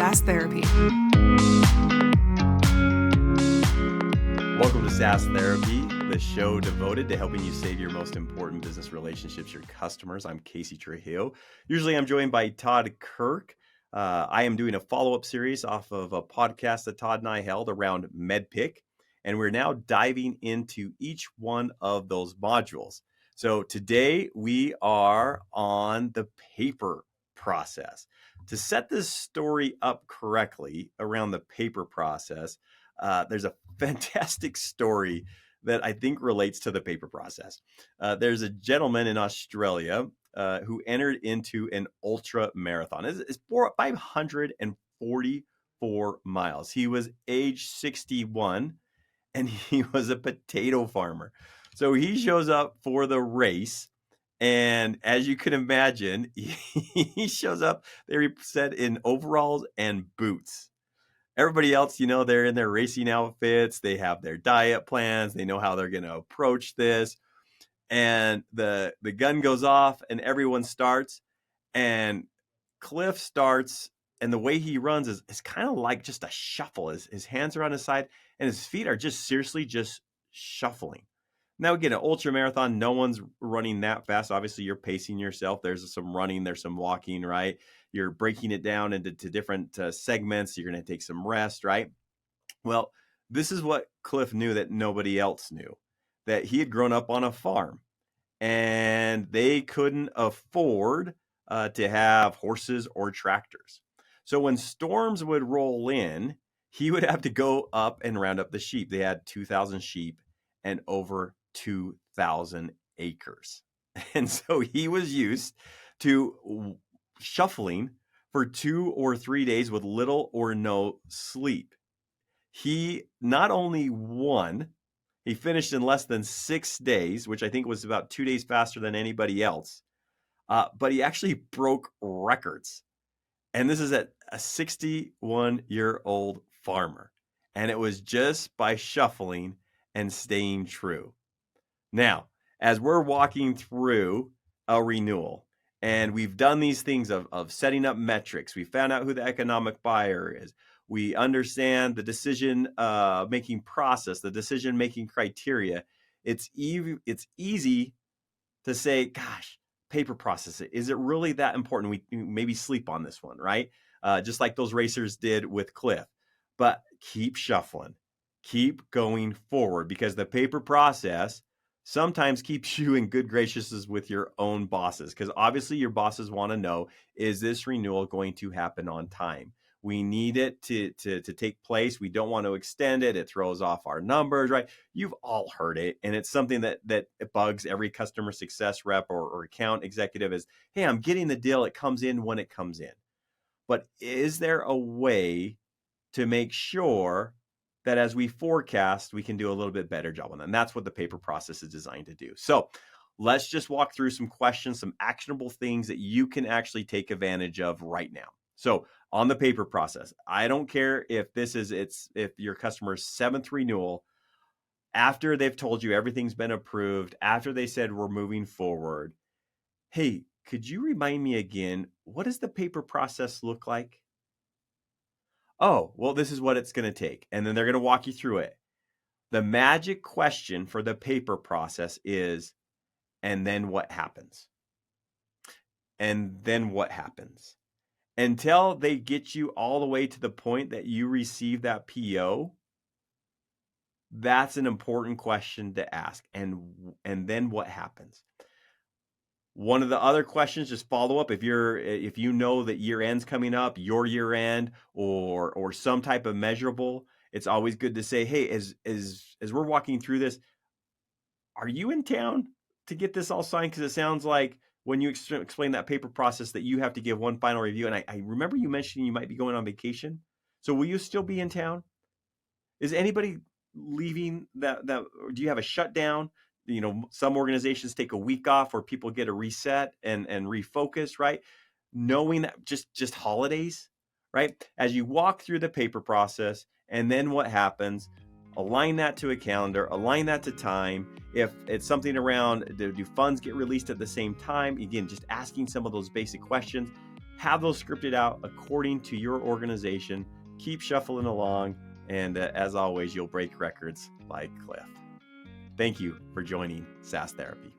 SaaS Therapy. Welcome to SaaS Therapy, the show devoted to helping you save your most important business relationships, your customers. I'm Casey Trujillo. Usually I'm joined by Todd Kirk. I am doing a follow-up series off of a podcast that Todd and I held around MEDDPICC, and we're now diving into each one of those modules. So today we are on the paper process. To set this story up correctly around the paper process, there's a fantastic story that I think relates to the paper process. There's a gentleman in Australia who entered into an ultra marathon. It's 544 miles. He was age 61 and he was a potato farmer. So he shows up for the race. And as you can imagine, he shows up, they said, in overalls and boots. Everybody else, they're in their racing outfits. They have their diet plans. They know how they're going to approach this. And the gun goes off and everyone starts. And Cliff starts. And the way he runs is kind of like just a shuffle. His hands are on his side and his feet are just seriously just shuffling. Now, again, an ultra marathon, no one's running that fast. Obviously, you're pacing yourself. There's some running, there's some walking, right? You're breaking it down into different segments. You're going to take some rest, right? Well, this is what Cliff knew that nobody else knew, that he had grown up on a farm and they couldn't afford to have horses or tractors. So when storms would roll in, he would have to go up and round up the sheep. They had 2,000 sheep and over 2,000 acres. And so he was used to shuffling for 2 or 3 days with little or no sleep. He not only won, he finished in less than 6 days, which I think was about 2 days faster than anybody else. But he actually broke records. And this is at a 61-year-old farmer. And it was just by shuffling and staying true. Now, as we're walking through a renewal, and we've done these things of setting up metrics, we found out who the economic buyer is, we understand the decision making process, the decision making criteria, it's easy to say, gosh, paper process, is it really that important? We maybe sleep on this one, right? Just like those racers did with Cliff. But keep shuffling. Keep going forward, because the paper process sometimes keeps you in good graces with your own bosses, because obviously your bosses want to know, is this renewal going to happen on time? We need it to take place. We don't want to extend it. It throws off our numbers, right? You've all heard it. And it's something that bugs every customer success rep or account executive is, hey, I'm getting the deal. It comes in when it comes in. But is there a way to make sure that as we forecast, we can do a little bit better job on that? And that's what the paper process is designed to do. So let's just walk through some questions, some actionable things that you can actually take advantage of right now. So on the paper process, I don't care if if your customer's 7th renewal, after they've told you everything's been approved, after they said we're moving forward, hey, could you remind me again, what does the paper process look like? Oh, well, this is what it's going to take. And then they're going to walk you through it. The magic question for the paper process is, and then what happens? And then what happens? Until they get you all the way to the point that you receive that PO, that's an important question to ask. And then what happens? One of the other questions, just follow up, if you know that year end's coming up, your year end or some type of measurable, it's always good to say, hey, as we're walking through this, are you in town to get this all signed? Because it sounds like when you explain that paper process that you have to give one final review. And I remember you mentioning you might be going on vacation. So will you still be in town? Is anybody leaving that do you have a shutdown? Some organizations take a week off where people get a reset and refocus, right? Knowing that just holidays, right? As you walk through the paper process, and then what happens, align that to a calendar, align that to time. If it's something around, do funds get released at the same time? Again, just asking some of those basic questions. have those scripted out according to your organization. Keep shuffling along, and as always, you'll break records like Cliff. Thank you for joining SaaS Therapy.